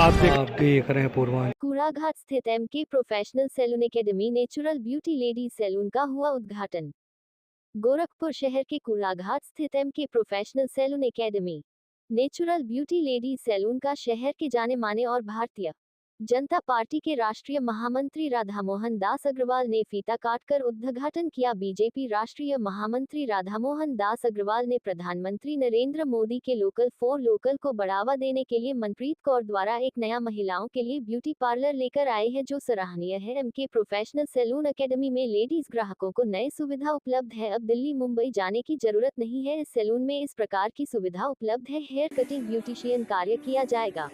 आप देख रहे हैं पूर्वांचल। कूड़ाघाट स्थित MK professional salon academy natural beauty ladies salon का हुआ उद्घाटन। गोरखपुर शहर के कूड़ाघाट स्थित MK professional salon academy natural beauty ladies salon का शहर के जाने माने और भारतीय जनता पार्टी के राष्ट्रीय महामंत्री राधामोहन दास अग्रवाल ने फीता काटकर उद्घाटन किया। बीजेपी राष्ट्रीय महामंत्री राधामोहन दास अग्रवाल ने प्रधानमंत्री नरेंद्र मोदी के लोकल फॉर लोकल को बढ़ावा देने के लिए मनप्रीत कौर द्वारा एक नया महिलाओं के लिए ब्यूटी पार्लर लेकर आए हैं, जो सराहनीय है। एमके प्रोफेशनल सैलून एकेडमी में लेडीज ग्राहकों को नए सुविधा उपलब्ध है। अब दिल्ली मुंबई जाने की जरूरत नहीं है। इस सैलून में इस प्रकार की सुविधा उपलब्ध है। हेयर कटिंग, ब्यूटिशियन कार्य किया जाएगा।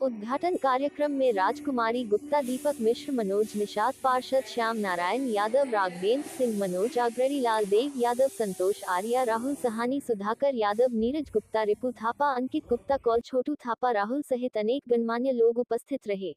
उद्घाटन कार्यक्रम में राजकुमारी गुप्ता, दीपक मिश्र, मनोज निषाद, पार्षद श्याम नारायण यादव, राघवेंद्र सिंह, मनोज आगरड़ी, लाल देव यादव, संतोष आर्या, राहुल सहानी, सुधाकर यादव, नीरज गुप्ता, रिपु थापा, अंकित गुप्ता, कौल, छोटू थापा, राहुल सहित अनेक गणमान्य लोग उपस्थित रहे।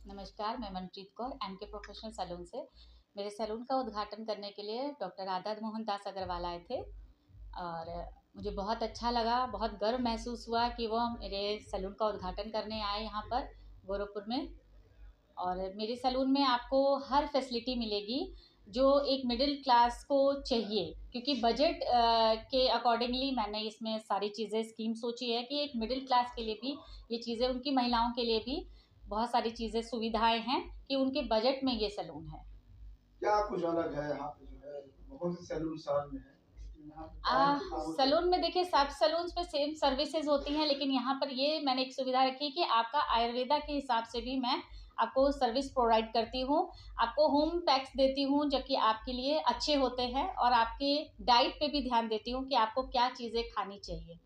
नमस्कार, मैं Manpreet Kaur MK professional salon से। मेरे सैलून का उद्घाटन करने के लिए डॉक्टर राधामोहन दास अग्रवाल आए थे और मुझे बहुत अच्छा लगा, बहुत गर्व महसूस हुआ कि वो मेरे सैलून का उद्घाटन करने आए यहाँ पर गोरखपुर में। और मेरे सैलून में आपको हर फैसिलिटी मिलेगी जो एक मिडिल क्लास को चाहिए, क्योंकि बजट के अकॉर्डिंगली मैंने इसमें सारी चीज़ें स्कीम सोची है कि एक मिडिल क्लास के लिए भी ये चीज़ें, उनकी महिलाओं के लिए भी बहुत सारी चीज़ें सुविधाएं हैं कि उनके बजट में ये सैलून है। क्या कुछ अलग है यहाँ पे? जो है बहुत से सैलून शहर में है, सैलून में देखिए सब सैलून्स में सेम सर्विसेज होती हैं, लेकिन यहाँ पर ये मैंने एक सुविधा रखी कि आपका आयुर्वेदा के हिसाब से भी मैं आपको सर्विस प्रोवाइड करती हूँ। आपको होम पैक्स देती हूँ जो कि आपके लिए अच्छे होते हैं, और आपके डाइट पे भी ध्यान देती हूँ कि आपको क्या चीज़ें खानी चाहिए।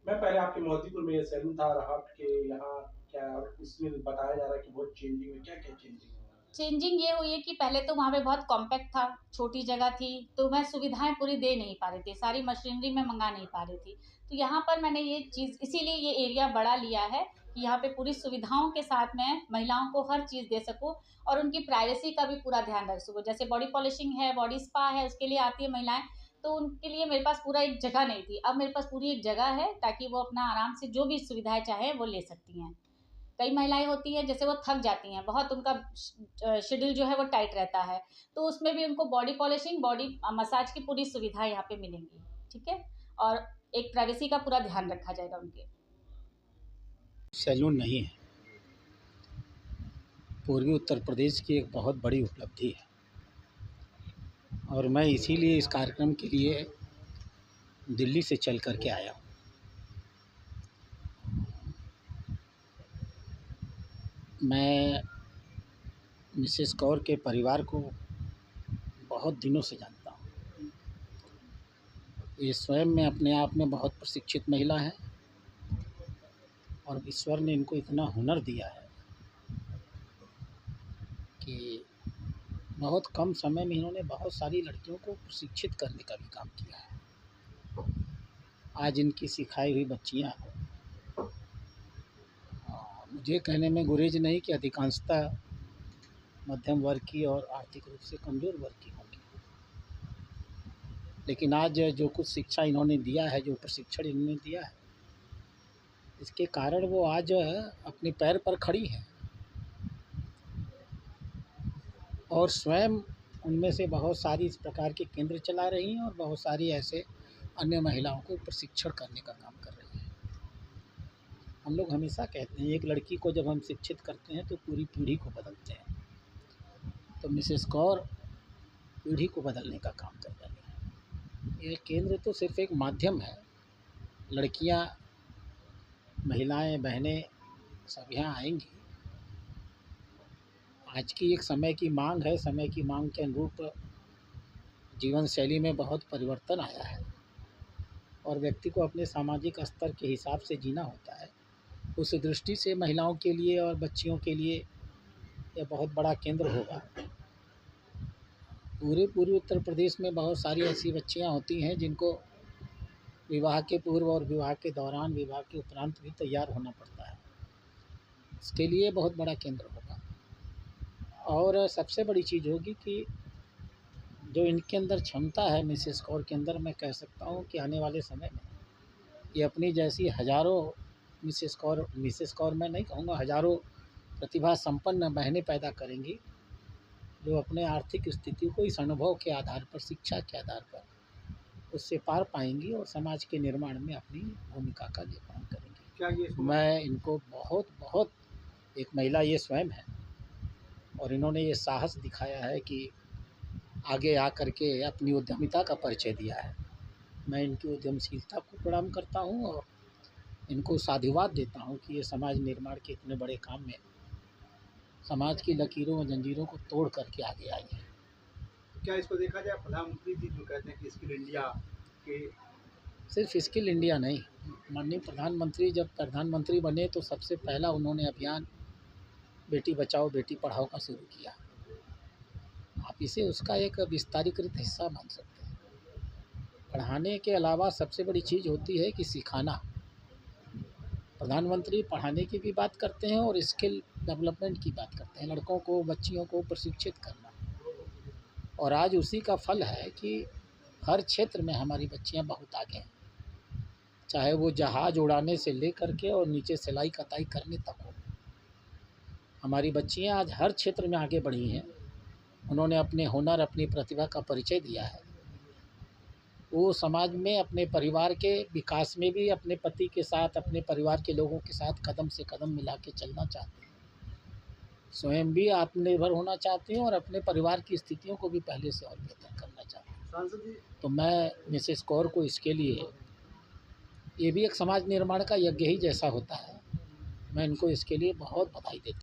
मैं पहले आपके मोतीपुर में ये सैलून था, हट के यहाँ क्या इसमें बताया जा रहा है कि बहुत चेंजिंग है, क्या क्या चेंजिंग है? चेंजिंग ये हुई है कि पहले तो वहाँ पे बहुत कॉम्पैक्ट था, छोटी जगह थी, तो मैं सुविधाएं पूरी दे नहीं पा रही थी, सारी मशीनरी में मंगा नहीं पा रही थी। तो यहाँ पर मैंने ये चीज़ इसीलिए ये एरिया बड़ा लिया है कि यहाँ पे पूरी सुविधाओं के साथ मैं महिलाओं को हर चीज़ दे सकूँ और उनकी प्राइवेसी का भी पूरा ध्यान रख सकूँ। जैसे बॉडी पॉलिशिंग है, बॉडी स्पा है, उसके लिए आती है महिलाएं, तो उनके लिए मेरे पास पूरा एक जगह नहीं थी। अब मेरे पास पूरी एक जगह है ताकि वो अपना आराम से जो भी सुविधाएं चाहे वो ले सकती हैं। कई महिलाएं होती हैं जैसे वो थक जाती हैं बहुत, उनका शेड्यूल जो है वो टाइट रहता है, तो उसमें भी उनको बॉडी पॉलिशिंग, बॉडी मसाज की पूरी सुविधा यहाँ पे मिलेंगी। ठीक है, और एक प्राइवेसी का पूरा ध्यान रखा जाएगा उनके। सैलून नहीं है, पूर्वी उत्तर प्रदेश की एक बहुत बड़ी उपलब्धि है, और मैं इसीलिए इस कार्यक्रम के लिए दिल्ली से चल कर के आया हूँ। मैं मिसेस कौर के परिवार को बहुत दिनों से जानता हूँ। ये स्वयं में अपने आप में बहुत प्रशिक्षित महिला है, और ईश्वर ने इनको इतना हुनर दिया है कि बहुत कम समय में इन्होंने बहुत सारी लड़कियों को प्रशिक्षित करने का भी काम किया है। आज इनकी सिखाई हुई बच्चियाँ मुझे कहने में गुरेज नहीं कि अधिकांशतः मध्यम वर्ग की और आर्थिक रूप से कमज़ोर वर्ग की होंगी। लेकिन आज जो कुछ शिक्षा इन्होंने दिया है, जो प्रशिक्षण इन्होंने दिया है, इसके कारण वो आज अपने पैर पर खड़ी हैं और स्वयं उनमें से बहुत सारी इस प्रकार के केंद्र चला रही हैं और बहुत सारी ऐसे अन्य महिलाओं को प्रशिक्षण करने का काम कर रही हैं। हम लोग हमेशा कहते हैं एक लड़की को जब हम शिक्षित करते हैं तो पूरी पीढ़ी को बदलते हैं। तो मिसेस कौर पीढ़ी को बदलने का काम कर रही हैं। ये केंद्र तो सिर्फ एक माध्यम है। लड़कियां, महिलाएं, बहनें सब यहाँ आएंगी। आज की एक समय की मांग है। समय की मांग के अनुरूप जीवन शैली में बहुत परिवर्तन आया है और व्यक्ति को अपने सामाजिक स्तर के हिसाब से जीना होता है। उस दृष्टि से महिलाओं के लिए और बच्चियों के लिए यह बहुत बड़ा केंद्र होगा। पूरे पूर्वी उत्तर प्रदेश में बहुत सारी ऐसी बच्चियां होती हैं जिनको विवाह के पूर्व और विवाह के दौरान, विवाह के उपरांत भी तैयार होना पड़ता है। इसके लिए बहुत बड़ा केंद्र होगा। और सबसे बड़ी चीज़ होगी कि जो इनके अंदर क्षमता है मिसेस कौर के अंदर, मैं कह सकता हूँ कि आने वाले समय में ये अपनी जैसी हज़ारों मिसेस कौर मैं नहीं कहूँगा, हज़ारों प्रतिभा संपन्न बहनें पैदा करेंगी जो अपने आर्थिक स्थिति को इस अनुभव के आधार पर, शिक्षा के आधार पर उससे पार पाएंगी और समाज के निर्माण में अपनी भूमिका का निर्माण करेंगी। क्या ये मैं इनको बहुत एक महिला ये स्वयं है और इन्होंने ये साहस दिखाया है कि आगे आकर के अपनी उद्यमिता का परिचय दिया है। मैं इनकी उद्यमशीलता को प्रणाम करता हूँ और इनको साधुवाद देता हूँ कि ये समाज निर्माण के इतने बड़े काम में समाज की लकीरों और जंजीरों को तोड़ करके आगे आई है। क्या इसको देखा जाए, प्रधानमंत्री जी जो कहते हैं कि स्किल इंडिया के, सिर्फ स्किल इंडिया नहीं, माननीय प्रधानमंत्री जब प्रधानमंत्री बने तो सबसे पहला उन्होंने अभियान बेटी बचाओ बेटी पढ़ाओ का शुरू किया। आप इसे उसका एक विस्तारीकृत हिस्सा मान सकते हैं। पढ़ाने के अलावा सबसे बड़ी चीज़ होती है कि सिखाना। प्रधानमंत्री पढ़ाने की भी बात करते हैं और स्किल डेवलपमेंट की बात करते हैं, लड़कों को, बच्चियों को प्रशिक्षित करना। और आज उसी का फल है कि हर क्षेत्र में हमारी बच्चियां बहुत आगे हैं, चाहे वो जहाज़ उड़ाने से लेकर के और नीचे सिलाई कताई करने तक हो। हमारी बच्चियां आज हर क्षेत्र में आगे बढ़ी हैं। उन्होंने अपने हुनर, अपनी प्रतिभा का परिचय दिया है। वो समाज में अपने परिवार के विकास में भी अपने पति के साथ, अपने परिवार के लोगों के साथ कदम से कदम मिला के चलना चाहते हैं। स्वयं भी आत्मनिर्भर होना चाहते हैं और अपने परिवार की स्थितियों को भी पहले से और बेहतर करना चाहते हैं। सांसद जी, तो मैं मिसेस कौर को इसके लिए, ये भी एक समाज निर्माण का यज्ञ ही जैसा होता है, मैं इनको इसके लिए बहुत बधाई देता हूँ।